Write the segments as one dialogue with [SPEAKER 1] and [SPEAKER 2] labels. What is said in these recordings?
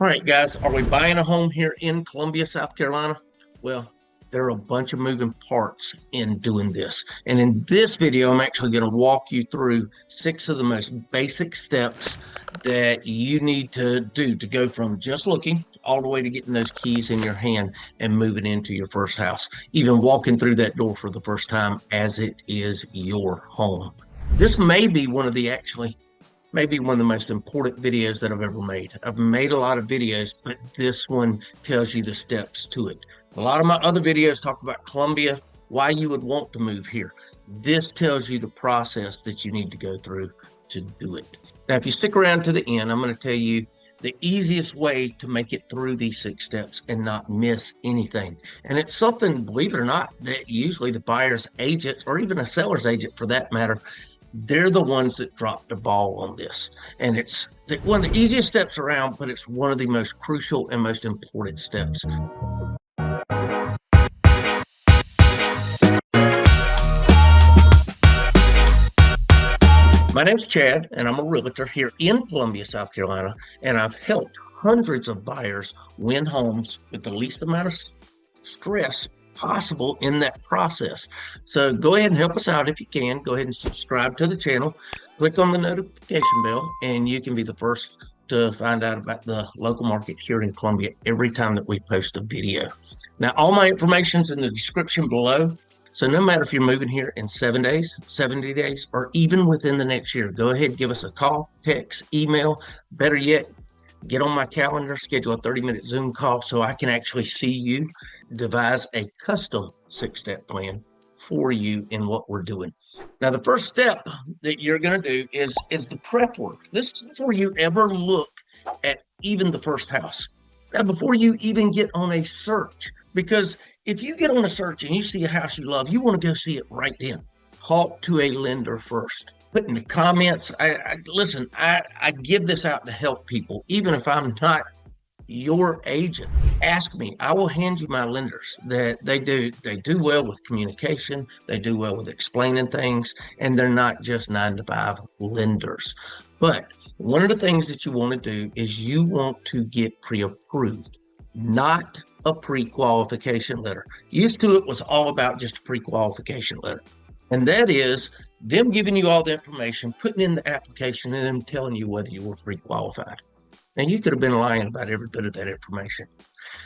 [SPEAKER 1] All right, guys, are we buying a home here in Columbia, South Carolina? Well, there are a bunch of moving parts in doing this. And in this video, I'm actually going to walk you through 6 of the most basic steps that you need to do to go from just looking all the way to getting those keys in your hand and moving into your first house, even walking through that door for the first time as it is your home. This may be one of the maybe one of the most important videos that I've ever made. I've made a lot of videos, but this one tells you the steps to it. A lot of my other videos talk about Columbia, why you would want to move here. This tells you the process that you need to go through to do it. Now, if you stick around to the end, I'm going to tell you the easiest way to make it through these 6 steps and not miss anything. And it's something, believe it or not, that usually the buyer's agent, or even a seller's agent for that matter, they're the ones that dropped the ball on this. And it's one of the easiest steps around, but it's one of the most crucial and most important steps. My name's Chad, and I'm a realtor here in Columbia, South Carolina, and I've helped hundreds of buyers win homes with the least amount of stress possible in that process. So go ahead and help us out if you can. Go ahead and subscribe to the channel, click on the notification bell, and you can be the first to find out about the local market here in Columbia every time that we post a video. Now, all my information's in the description below. So no matter if you're moving here in 7 days, 70 days, or even within the next year, go ahead and give us a call, text, email, better yet, get on my calendar, schedule a 30-minute Zoom call so I can actually see you, devise a custom 6-step plan for you in what we're doing. Now, the first step that you're going to do is the prep work. This is before you ever look at even the first house. Now, before you even get on a search, because if you get on a search and you see a house you love, you want to go see it right then. Talk to a lender first. Put in the comments. Listen, I give this out to help people, even if I'm not your agent. Ask me. I will hand you my lenders that they do well with communication, they do well with explaining things, and they're not just 9-to-5 lenders. But one of the things that you want to do is you want to get pre-approved, not a pre-qualification letter. Used to it was all about just a pre-qualification letter. And that is them giving you all the information, putting in the application, and them telling you whether you were pre-qualified. And you could have been lying about every bit of that information.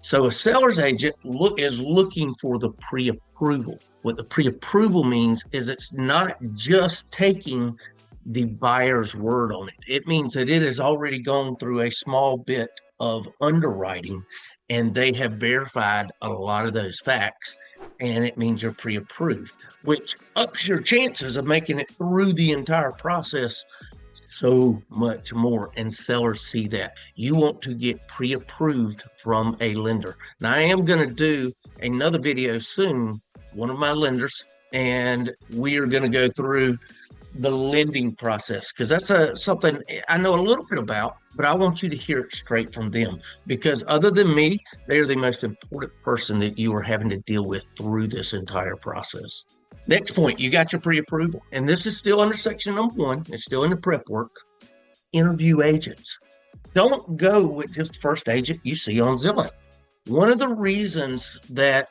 [SPEAKER 1] So a seller's agent is looking for the pre-approval. What the pre-approval means is it's not just taking the buyer's word on it. It means that it has already gone through a small bit of underwriting, and they have verified a lot of those facts, and it means you're pre-approved, which ups your chances of making it through the entire process so much more. And sellers see that. You want to get pre-approved from a lender. Now, I am going to do another video soon, one of my lenders, and we are going to go through the lending process, because that's something I know a little bit about, but I want you to hear it straight from them, because other than me, they are the most important person that you are having to deal with through this entire process. Next point, you got your pre-approval, and this is still under section number 1. It's still in the prep work. Interview agents. Don't go with just the first agent you see on Zillow. One of the reasons that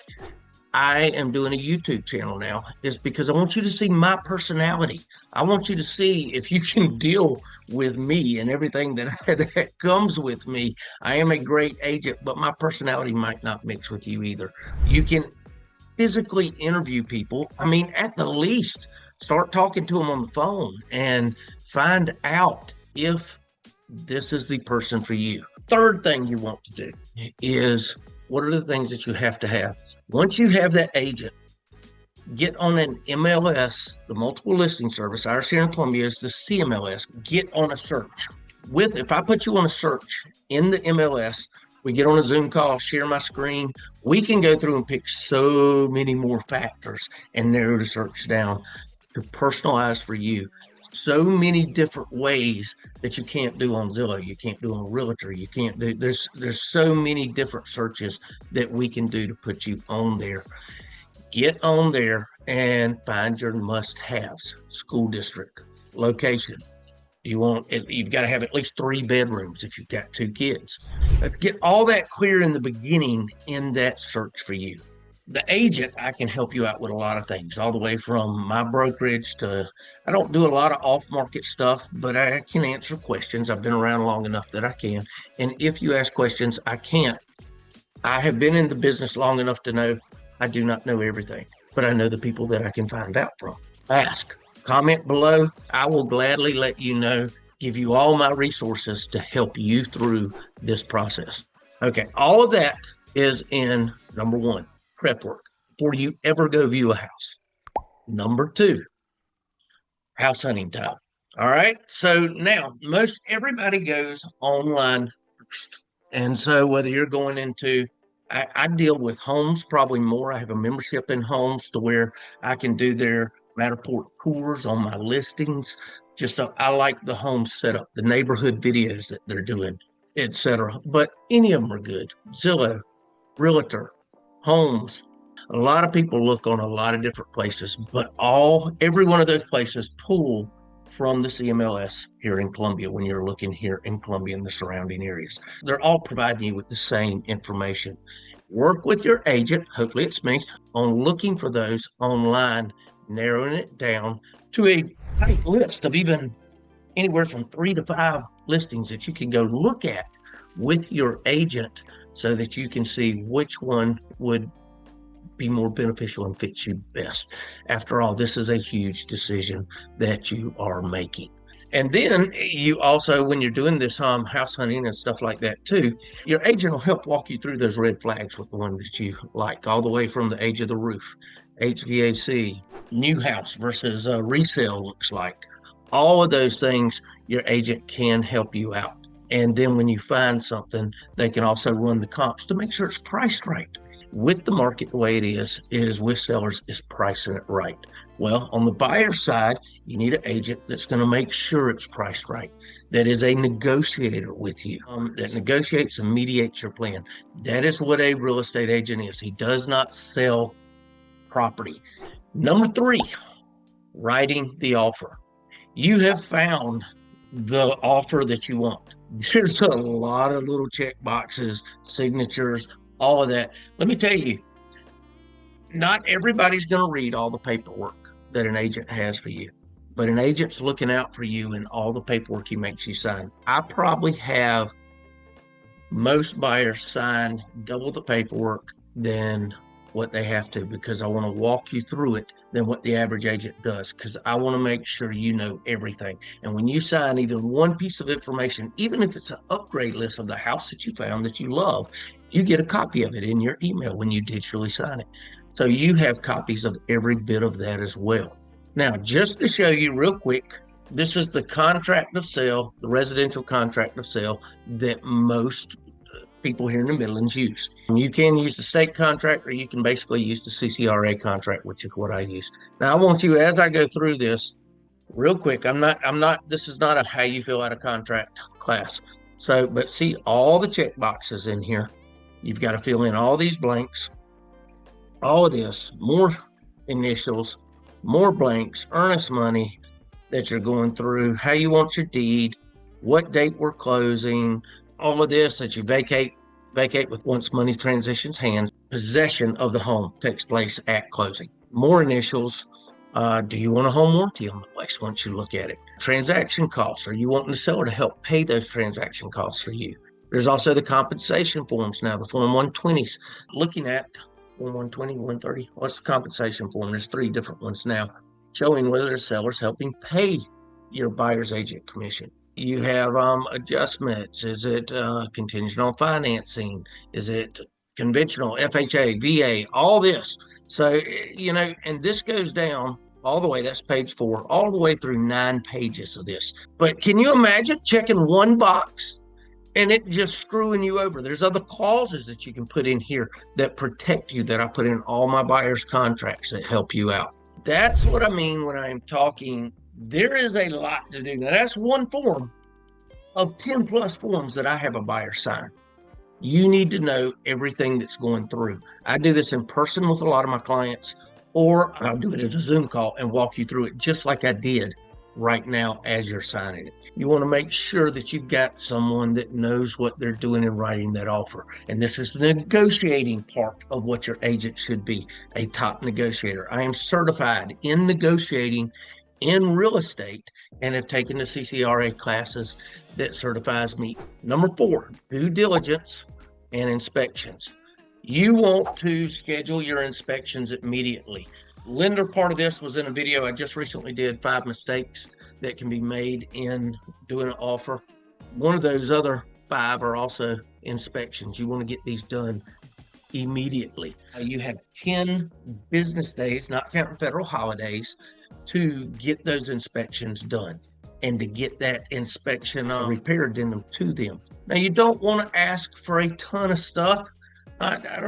[SPEAKER 1] I am doing a YouTube channel now is because I want you to see my personality. I want you to see if you can deal with me and everything that comes with me. I am a great agent, but my personality might not mix with you either. You can physically interview people. I mean, at the least, start talking to them on the phone and find out if this is the person for you. Third thing you want to do is, what are the things that you have to have? Once you have that agent, get on an MLS, the multiple listing service. Ours here in Columbia is the CMLS. Get on a search. If I put you on a search in the MLS, we get on a Zoom call, share my screen. We can go through and pick so many more factors and narrow the search down to personalize for you. So many different ways that you can't do on Zillow, you can't do on Realtor, you can't do, there's so many different searches that we can do to put you on there. Get on there and find your must-haves. School district, location. You've got to have at least 3 bedrooms if you've got 2 kids. Let's get all that clear in the beginning in that search for you. The agent, I can help you out with a lot of things, all the way from my brokerage to, I don't do a lot of off market stuff, but I can answer questions. I've been around long enough that I can. And if you ask questions, I can't. I have been in the business long enough to know I do not know everything, but I know the people that I can find out from. Ask, comment below. I will gladly let you know, give you all my resources to help you through this process. Okay, all of that is in number one, prep work, before you ever go view a house. Number two, house hunting time. All right, so now most everybody goes online first. And so whether you're going into, I deal with homes probably more. I have a membership in homes to where I can do their Matterport tours on my listings. Just so I like the home setup, the neighborhood videos that they're doing, etc. But any of them are good. Zillow, Realtor, Homes. A lot of people look on a lot of different places, but every one of those places pull from the CMLS here in Columbia when you're looking here in Columbia and the surrounding areas. They're all providing you with the same information. Work with your agent, hopefully it's me, on looking for those online, narrowing it down to a tight list of even anywhere from 3 to 5 listings that you can go look at with your agent so that you can see which one would be more beneficial and fits you best. After all, this is a huge decision that you are making. And then you also, when you're doing this house hunting and stuff like that too, your agent will help walk you through those red flags with the one that you like, all the way from the age of the roof, HVAC, new house versus resale looks like. All of those things, your agent can help you out. And then when you find something, they can also run the comps to make sure it's priced right. With the market the way it is with sellers, is pricing it right. Well, on the buyer side, you need an agent that's going to make sure it's priced right. That is a negotiator with you, that negotiates and mediates your plan. That is what a real estate agent is. He does not sell property. Number three, writing the offer. You have found the offer that you want. There's a lot of little check boxes, signatures, all of that. Let me tell you, not everybody's going to read all the paperwork that an agent has for you, but an agent's looking out for you in all the paperwork he makes you sign. I probably have most buyers sign double the paperwork than what they have to, because I want to walk you through it than what the average agent does, because I want to make sure you know everything. And when you sign even one piece of information, even if it's an upgrade list of the house that you found that you love, you get a copy of it in your email when you digitally sign it. So you have copies of every bit of that as well. Now, just to show you real quick, this is the contract of sale, the residential contract of sale that most people here in the Midlands use. You can use the state contract, or you can basically use the CCRA contract, which is what I use. Now, I want you, as I go through this real quick, this is not a how you fill out a contract class. So, but see all the check boxes in here. You've got to fill in all these blanks, all of this, more initials, more blanks, earnest money that you're going through, how you want your deed, what date we're closing, all of this that you vacate with once money transitions hands. Possession of the home takes place at closing. More initials. Do you want a home warranty on the place once you look at it? Transaction costs. Are you wanting the seller to help pay those transaction costs for you? There's also the compensation forms now, the Form 120s. Looking at Form 120, 130, what's the compensation form? There's 3 different ones now, showing whether the seller's helping pay your buyer's agent commission. You have adjustments. Is it contingent on financing? Is it conventional, FHA, VA, all this? So, and this goes down all the way, that's page 4, all the way through 9 pages of this. But can you imagine checking one box and it just screwing you over? There's other clauses that you can put in here that protect you, that I put in all my buyer's contracts that help you out. That's what I mean when I'm talking. There is a lot to do. Now, that's one form of 10 plus forms that I have a buyer sign. You need to know everything that's going through. I do this in person with a lot of my clients, or I'll do it as a Zoom call and walk you through it just like I did right now as you're signing it. You want to make sure that you've got someone that knows what they're doing in writing that offer. And this is the negotiating part of what your agent should be, a top negotiator. I am certified in negotiating in real estate and have taken the CCRA classes that certifies me. Number 4, due diligence and inspections. You want to schedule your inspections immediately. Lender part of this was in a video I just recently did, 5 mistakes that can be made in doing an offer. One of those other 5 are also inspections. You want to get these done immediately. You have 10 business days, not counting federal holidays, to get those inspections done and to get that inspection repaired to them. Now, you don't want to ask for a ton of stuff. I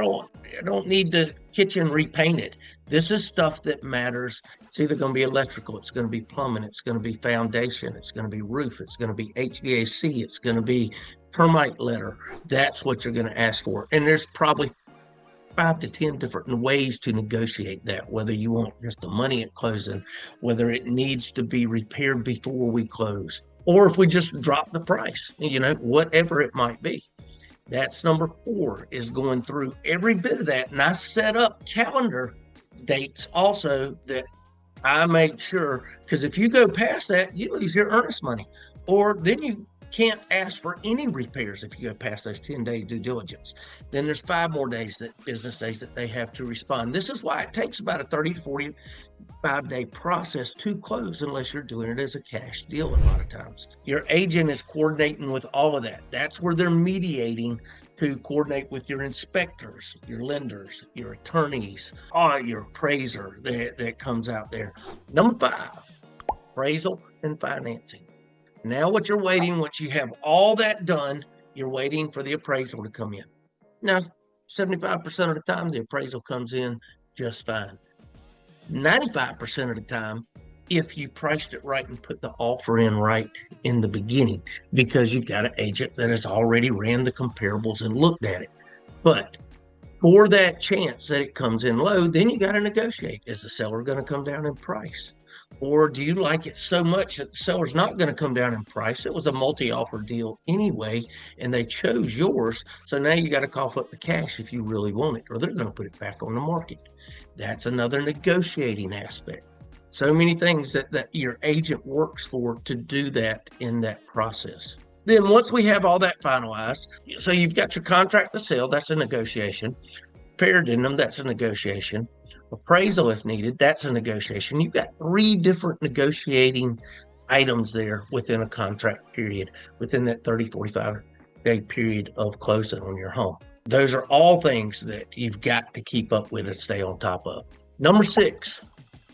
[SPEAKER 1] don't need the kitchen repainted. This is stuff that matters. It's either going to be electrical, it's going to be plumbing, it's going to be foundation, it's going to be roof, it's going to be HVAC, it's going to be termite litter. That's what you're going to ask for. And there's probably 5 to 10 different ways to negotiate that, whether you want just the money at closing, whether it needs to be repaired before we close, or if we just drop the price, whatever it might be. That's number 4, is going through every bit of that. And I set up calendar dates also that I make sure, because if you go past that, you lose your earnest money, or then you can't ask for any repairs if you go past those 10-day due diligence. Then there's 5 more business days that they have to respond. This is why it takes about a 30 to 45-day process to close, unless you're doing it as a cash deal a lot of times. Your agent is coordinating with all of that. That's where they're mediating to coordinate with your inspectors, your lenders, your attorneys, or your appraiser that comes out there. Number 5, appraisal and financing. Now what you're waiting, once you have all that done, you're waiting for the appraisal to come in. Now, 75% of the time, the appraisal comes in just fine. 95% of the time, if you priced it right and put the offer in right in the beginning, because you've got an agent that has already ran the comparables and looked at it. But for that chance that it comes in low, then you got to negotiate. Is the seller going to come down in price? Or do you like it so much that the seller's not going to come down in price? It was a multi-offer deal anyway, and they chose yours. So now you got to cough up the cash if you really want it, or they're going to put it back on the market. That's another negotiating aspect. So many things that your agent works for to do that in that process. Then once we have all that finalized, so you've got your contract to sell, that's a negotiation. Prepared in them, that's a negotiation. Appraisal, if needed, that's a negotiation. You've got 3 different negotiating items there within a contract period, within that 30, 45-day period of closing on your home. Those are all things that you've got to keep up with and stay on top of. Number 6,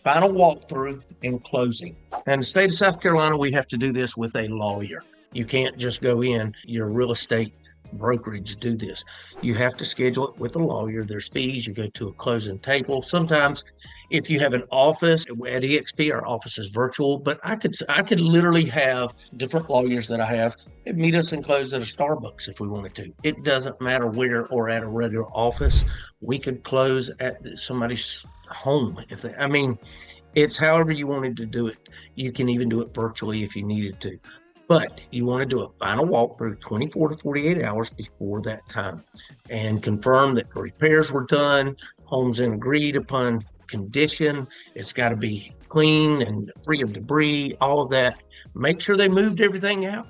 [SPEAKER 1] final walkthrough and closing. And in the state of South Carolina, we have to do this with a lawyer. You can't just go in your real estate brokerage do this. You have to schedule it with a lawyer. There's fees. You go to a closing table. Sometimes if you have an office at EXP, our office is virtual, but I could literally have different lawyers that I have meet us and close at a Starbucks if we wanted to. It doesn't matter where, or at a regular office. We could close at somebody's home it's however you wanted to do it. You can even do it virtually if you needed to. But you want to do a final walkthrough 24 to 48 hours before that time and confirm that the repairs were done, home's in agreed upon condition. It's got to be clean and free of debris, all of that. Make sure they moved everything out.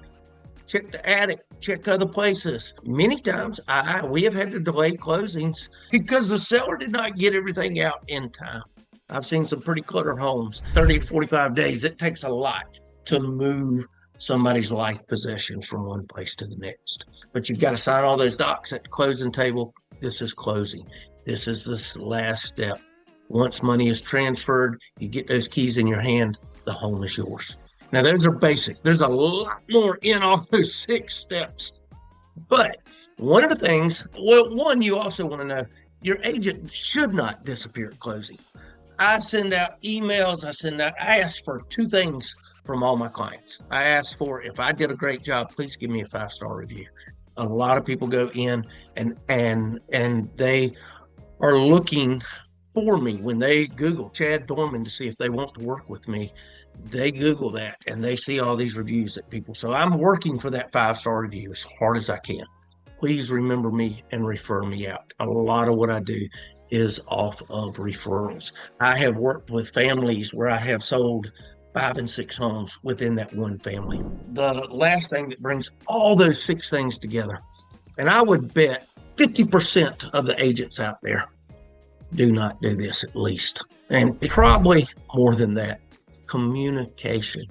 [SPEAKER 1] Check the attic, check other places. Many times we have had to delay closings because the seller did not get everything out in time. I've seen some pretty cluttered homes, 30 to 45 days. It takes a lot to move somebody's life possessions from one place to the next. But you've got to sign all those docs at the closing table. This is closing. This is this last step. Once money is transferred, you get those keys in your hand, the home is yours. Now, those are basic. There's a lot more in all those 6 steps. But one of the things, one, you also want to know, your agent should not disappear at closing. I send out emails. I ask for 2 things from all my clients. I ask for, if I did a great job, please give me a 5-star review. A lot of people go in and they are looking for me when they Google Chad Dorman to see if they want to work with me. they Google that and they see all these reviews that people. So I'm working for that 5-star review as hard as I can. Please remember me and refer me out. A lot of what I do is off of referrals. I have worked with families where I have sold 5 and 6 homes within that one family. The last thing that brings all those 6 things together, and I would bet 50% of the agents out there do not do this at least, and probably more than that, communication.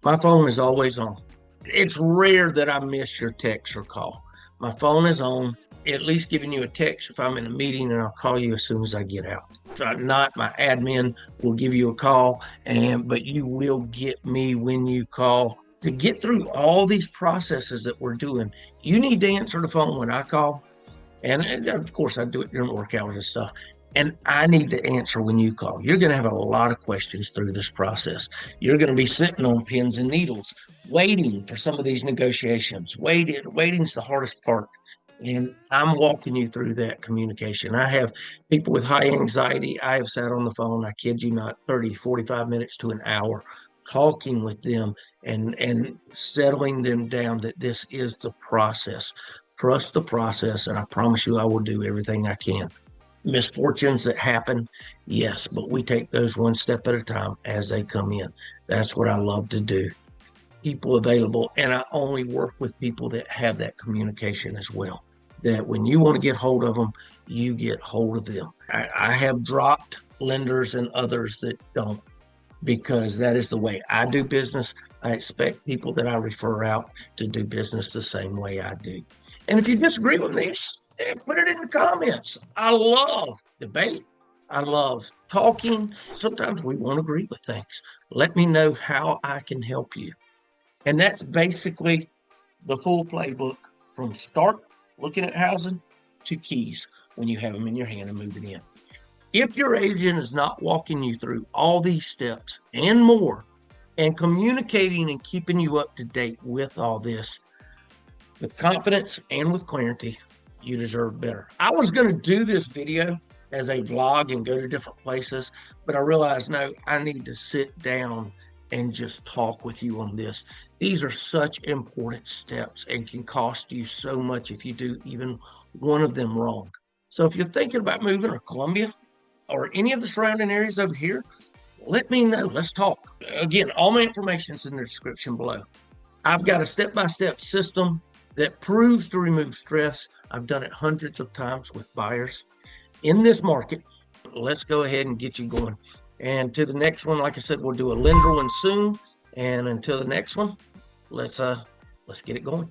[SPEAKER 1] My phone is always on. It's rare that I miss your text or call. My phone is on, at least giving you a text if I'm in a meeting, and I'll call you as soon as I get out. If I'm not, my admin will give you a call, but you will get me when you call. To get through all these processes that we're doing, you need to answer the phone when I call. And of course, I do it during work hours and stuff. And I need to answer when you call. You're going to have a lot of questions through this process. You're going to be sitting on pins and needles, waiting for some of these negotiations. Waiting's the hardest part. And I'm walking you through that communication. I have people with high anxiety. I have sat on the phone, I kid you not, 30, 45 minutes to an hour, talking with them and settling them down that this is the process. Trust the process, and I promise you I will do everything I can. Misfortunes that happen, yes, but we take those one step at a time as they come in. That's what I love to do. People available, and I only work with people that have that communication as well. That when you want to get hold of them, you get hold of them. I have dropped lenders and others that don't, because that is the way I do business. I expect people that I refer out to do business the same way I do. And if you disagree with this, put it in the comments. I love debate. I love talking. Sometimes we won't agree with things. Let me know how I can help you. And that's basically the full playbook from start looking at housing to keys when you have them in your hand and moving in. If your agent is not walking you through all these steps and more and communicating and keeping you up to date with all this, with confidence and with clarity, you deserve better. I was going to do this video as a vlog and go to different places, but I realized, no, I need to sit down and just talk with you on this. These are such important steps and can cost you so much if you do even one of them wrong. So if you're thinking about moving to Columbia or any of the surrounding areas over here, let me know. Let's talk. Again, all my information is in the description below. I've got a step-by-step system that proves to remove stress. I've done it hundreds of times with buyers in this market. Let's go ahead and get you going. And to the next one, like I said, we'll do a lender one soon. And until the next one, let's get it going.